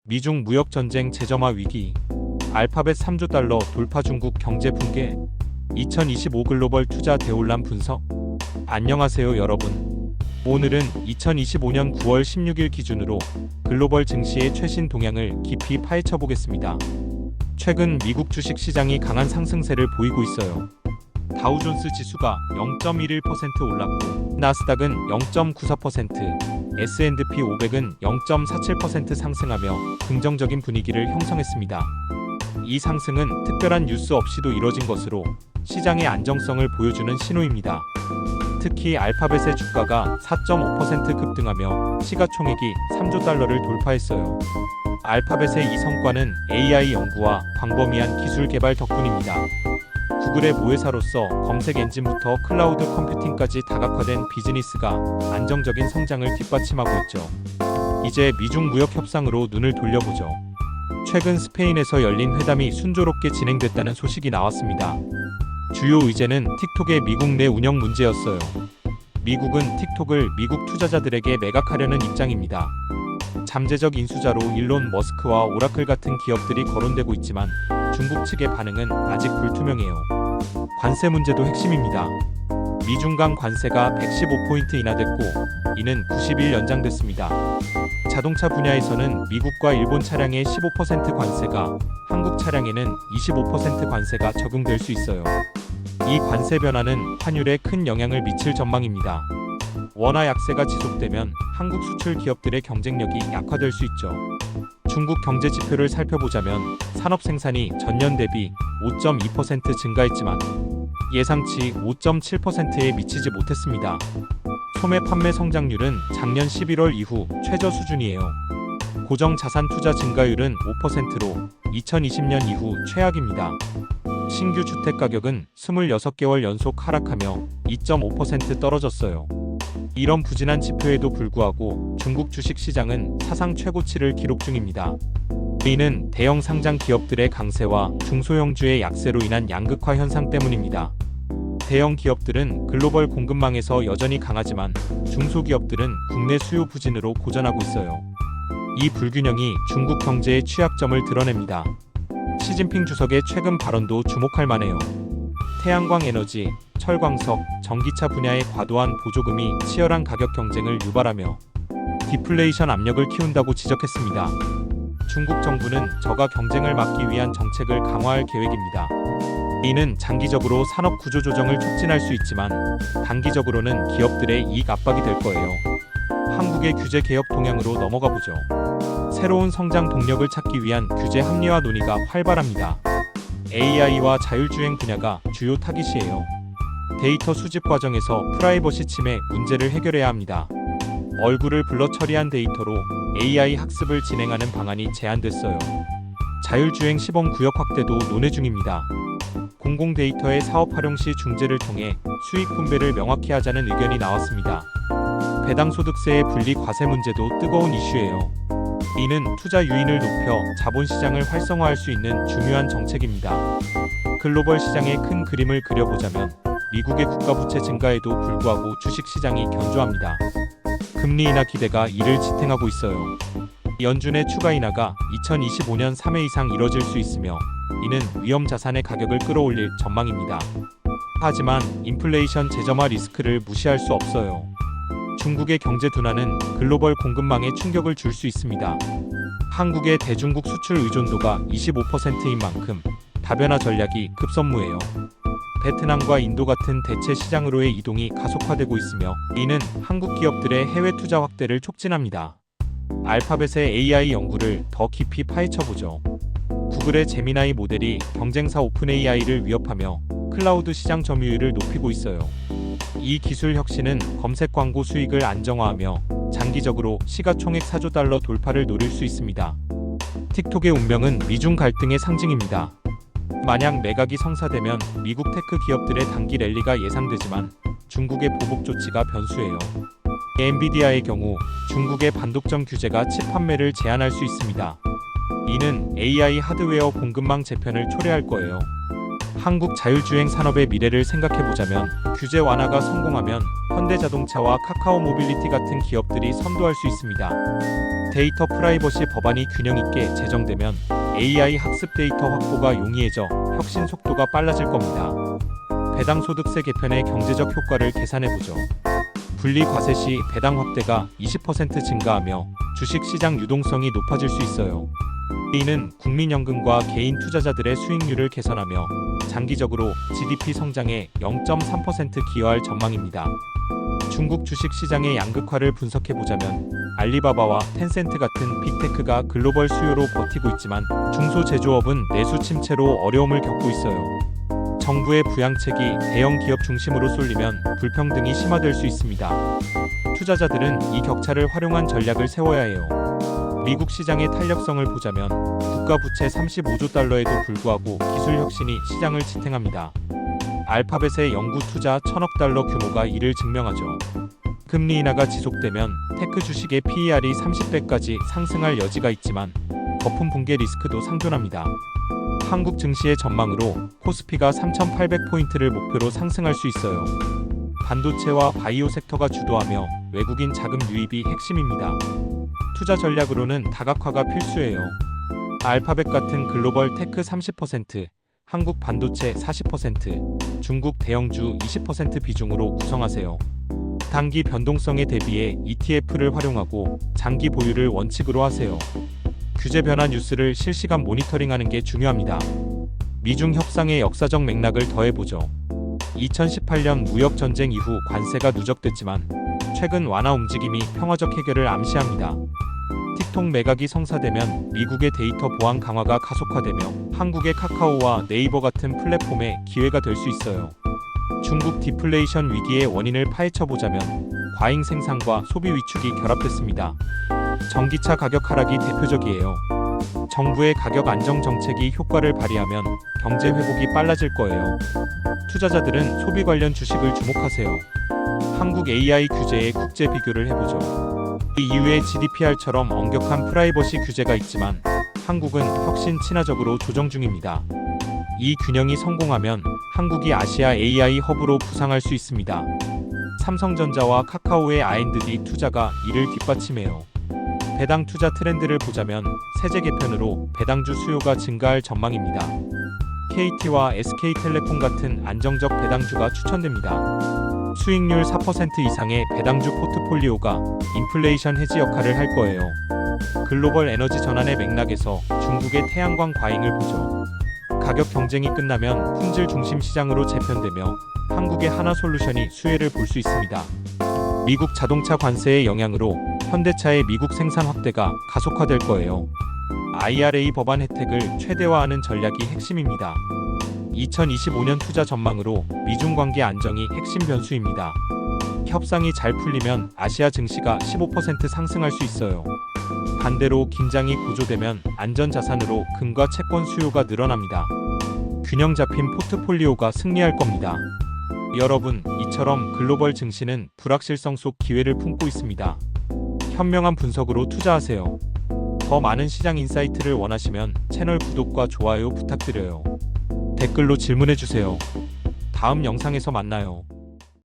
미중 무역전쟁 재점화 위기, 알파벳 3조 달러 돌파 중국 경제 붕괴, 2025 글로벌 투자 대혼란 분석. 안녕하세요 여러분. 오늘은 2025년 9월 16일 기준으로 글로벌 증시의 최신 동향을 깊이 파헤쳐 보겠습니다. 최근 미국 주식 시장이 강한 상승세를 보이고 있어요. 다우존스 지수가 0.11% 올랐고 나스닥은 0.94%, S&P 500은 0.47% 상승하며 긍정적인 분위기를 형성했습니다. 이 상승은 특별한 뉴스 없이도 이뤄진 것으로 시장의 안정성을 보여주는 신호입니다. 특히 알파벳의 주가가 4.5% 급등하며 시가총액이 3조 달러를 돌파했어요. 알파벳의 이 성과는 AI 연구와 광범위한 기술 개발 덕분입니다. 구글의 모회사로서 검색 엔진부터 클라우드 컴퓨팅까지 다각화된 비즈니스가 안정적인 성장을 뒷받침하고 있죠. 이제 미중 무역 협상으로 눈을 돌려보죠. 최근 스페인에서 열린 회담이 순조롭게 진행됐다는 소식이 나왔습니다. 주요 의제는 틱톡의 미국 내 운영 문제였어요. 미국은 틱톡을 미국 투자자들에게 매각하려는 입장입니다. 잠재적 인수자로 일론 머스크와 오라클 같은 기업들이 거론되고 있지만 중국 측의 반응은 아직 불투명해요. 관세 문제도 핵심입니다. 미중 간 관세가 115포인트 인하됐고 이는 90일 연장됐습니다. 자동차 분야에서는 미국과 일본 차량의 15% 관세가 한국 차량에는 25% 관세가 적용될 수 있어요. 이 관세 변화는 환율에 큰 영향을 미칠 전망입니다. 원화 약세가 지속되면 한국 수출 기업들의 경쟁력이 약화될 수 있죠. 중국 경제 지표를 살펴보자면 산업 생산이 전년 대비 5.2% 증가했지만 예상치 5.7%에 미치지 못했습니다. 소매 판매 성장률은 작년 11월 이후 최저 수준이에요. 고정 자산 투자 증가율은 5%로 2020년 이후 최악입니다. 신규 주택 가격은 26개월 연속 하락하며 2.5% 떨어졌어요. 이런 부진한 지표에도 불구하고 중국 주식 시장은 사상 최고치를 기록 중입니다. 이는 대형 상장 기업들의 강세와 중소형주의 약세로 인한 양극화 현상 때문입니다. 대형 기업들은 글로벌 공급망에서 여전히 강하지만 중소기업들은 국내 수요 부진으로 고전하고 있어요. 이 불균형이 중국 경제의 취약점을 드러냅니다. 시진핑 주석의 최근 발언도 주목할 만해요. 태양광 에너지, 철광석, 전기차 분야의 과도한 보조금이 치열한 가격 경쟁을 유발하며 디플레이션 압력을 키운다고 지적했습니다. 중국 정부는 저가 경쟁을 막기 위한 정책을 강화할 계획입니다. 이는 장기적으로 산업 구조 조정을 촉진할 수 있지만 단기적으로는 기업들의 이익 압박이 될 거예요. 한국의 규제 개혁 동향으로 넘어가 보죠. 새로운 성장 동력을 찾기 위한 규제 합리화 논의가 활발합니다. AI와 자율주행 분야가 주요 타깃이에요. 데이터 수집 과정에서 프라이버시 침해 문제를 해결해야 합니다. 얼굴을 블러 처리한 데이터로 AI 학습을 진행하는 방안이 제안됐어요. 자율주행 시범 구역 확대도 논의 중입니다. 공공 데이터의 사업 활용 시 중재를 통해 수익 분배를 명확히 하자는 의견이 나왔습니다. 배당 소득세의 분리 과세 문제도 뜨거운 이슈예요. 이는 투자 유인을 높여 자본시장을 활성화할 수 있는 중요한 정책입니다. 글로벌 시장의 큰 그림을 그려보자면 미국의 국가부채 증가에도 불구하고 주식시장이 견조합니다. 금리 인하 기대가 이를 지탱하고 있어요. 연준의 추가 인하가 2025년 3회 이상 이뤄질 수 있으며 이는 위험 자산의 가격을 끌어올릴 전망입니다. 하지만 인플레이션 재점화 리스크를 무시할 수 없어요. 중국의 경제 둔화는 글로벌 공급망에 충격을 줄 수 있습니다. 한국의 대중국 수출 의존도가 25%인 만큼 다변화 전략이 급선무예요. 베트남과 인도 같은 대체 시장으로의 이동이 가속화되고 있으며 이는 한국 기업들의 해외 투자 확대를 촉진합니다. 알파벳의 AI 연구를 더 깊이 파헤쳐보죠. 구글의 제미나이 모델이 경쟁사 오픈 AI를 위협하며 클라우드 시장 점유율을 높이고 있어요. 이 기술 혁신은 검색 광고 수익을 안정화하며 장기적으로 시가총액 4조 달러 돌파를 노릴 수 있습니다. 틱톡의 운명은 미중 갈등의 상징입니다. 만약 매각이 성사되면 미국 테크 기업들의 단기 랠리가 예상되지만 중국의 보복 조치가 변수예요. 엔비디아의 경우 중국의 반독점 규제가 칩 판매를 제한할 수 있습니다. 이는 AI 하드웨어 공급망 재편을 초래할 거예요. 한국 자율주행 산업의 미래를 생각해보자면 규제 완화가 성공하면 현대자동차와 카카오 모빌리티 같은 기업들이 선도할 수 있습니다. 데이터 프라이버시 법안이 균형 있게 제정되면 AI 학습 데이터 확보가 용이해져 혁신 속도가 빨라질 겁니다. 배당 소득세 개편의 경제적 효과를 계산해보죠. 분리 과세 시 배당 확대가 20% 증가하며 주식 시장 유동성이 높아질 수 있어요. 이는 국민연금과 개인 투자자들의 수익률을 개선하며 장기적으로 GDP 성장에 0.3% 기여할 전망입니다. 중국 주식 시장의 양극화를 분석해보자면 알리바바와 텐센트 같은 빅테크가 글로벌 수요로 버티고 있지만 중소제조업은 내수 침체로 어려움을 겪고 있어요. 정부의 부양책이 대형 기업 중심으로 쏠리면 불평등이 심화될 수 있습니다. 투자자들은 이 격차를 활용한 전략을 세워야 해요. 미국 시장의 탄력성을 보자면 국가 부채 35조 달러에도 불구하고 기술 혁신이 시장을 지탱합니다. 알파벳의 연구 투자 1,000억 달러 규모가 이를 증명하죠. 금리 인하가 지속되면 테크 주식의 PER이 30배까지 상승할 여지가 있지만 거품 붕괴 리스크도 상존합니다. 한국 증시의 전망으로 코스피가 3,800포인트를 목표로 상승할 수 있어요. 반도체와 바이오 섹터가 주도하며 외국인 자금 유입이 핵심입니다. 투자 전략으로는 다각화가 필수예요. 알파벳 같은 글로벌 테크 30%, 한국 반도체 40%, 중국 대형주 20% 비중으로 구성하세요. 단기 변동성에 대비해 ETF를 활용하고 장기 보유를 원칙으로 하세요. 규제 변화 뉴스를 실시간 모니터링하는 게 중요합니다. 미중 협상의 역사적 맥락을 더해보죠. 2018년 무역 전쟁 이후 관세가 누적됐지만 최근 완화 움직임이 평화적 해결을 암시합니다. 틱톡 매각이 성사되면 미국의 데이터 보안 강화가 가속화되며 한국의 카카오와 네이버 같은 플랫폼에 기회가 될 수 있어요. 중국 디플레이션 위기의 원인을 파헤쳐보자면 과잉 생산과 소비 위축이 결합됐습니다. 전기차 가격 하락이 대표적이에요. 정부의 가격 안정 정책이 효과를 발휘하면 경제 회복이 빨라질 거예요. 투자자들은 소비 관련 주식을 주목하세요. 한국 AI 규제의 국제 비교를 해보죠. 이 이후에 GDPR처럼 엄격한 프라이버시 규제가 있지만 한국은 혁신 친화적으로 조정 중입니다. 이 균형이 성공하면 한국이 아시아 AI 허브로 부상할 수 있습니다. 삼성전자와 카카오의 R&D 투자가 이를 뒷받침해요. 배당 투자 트렌드를 보자면 세제 개편으로 배당주 수요가 증가할 전망입니다. KT와 SK텔레콤 같은 안정적 배당주가 추천됩니다. 수익률 4% 이상의 배당주 포트폴리오가 인플레이션 해지 역할을 할 거예요. 글로벌 에너지 전환의 맥락에서 중국의 태양광 과잉을 보죠. 가격 경쟁이 끝나면 품질 중심 시장으로 재편되며 한국의 하나솔루션이 수혜를 볼 수 있습니다. 미국 자동차 관세의 영향으로 현대차의 미국 생산 확대가 가속화될 거예요. IRA 법안 혜택을 최대화하는 전략이 핵심입니다. 2025년 투자 전망으로 미중 관계 안정이 핵심 변수입니다. 협상이 잘 풀리면 아시아 증시가 15% 상승할 수 있어요. 반대로 긴장이 고조되면 안전자산으로 금과 채권 수요가 늘어납니다. 균형 잡힌 포트폴리오가 승리할 겁니다. 여러분, 이처럼 글로벌 증시는 불확실성 속 기회를 품고 있습니다. 현명한 분석으로 투자하세요. 더 많은 시장 인사이트를 원하시면 채널 구독과 좋아요 부탁드려요. 댓글로 질문해주세요. 다음 영상에서 만나요.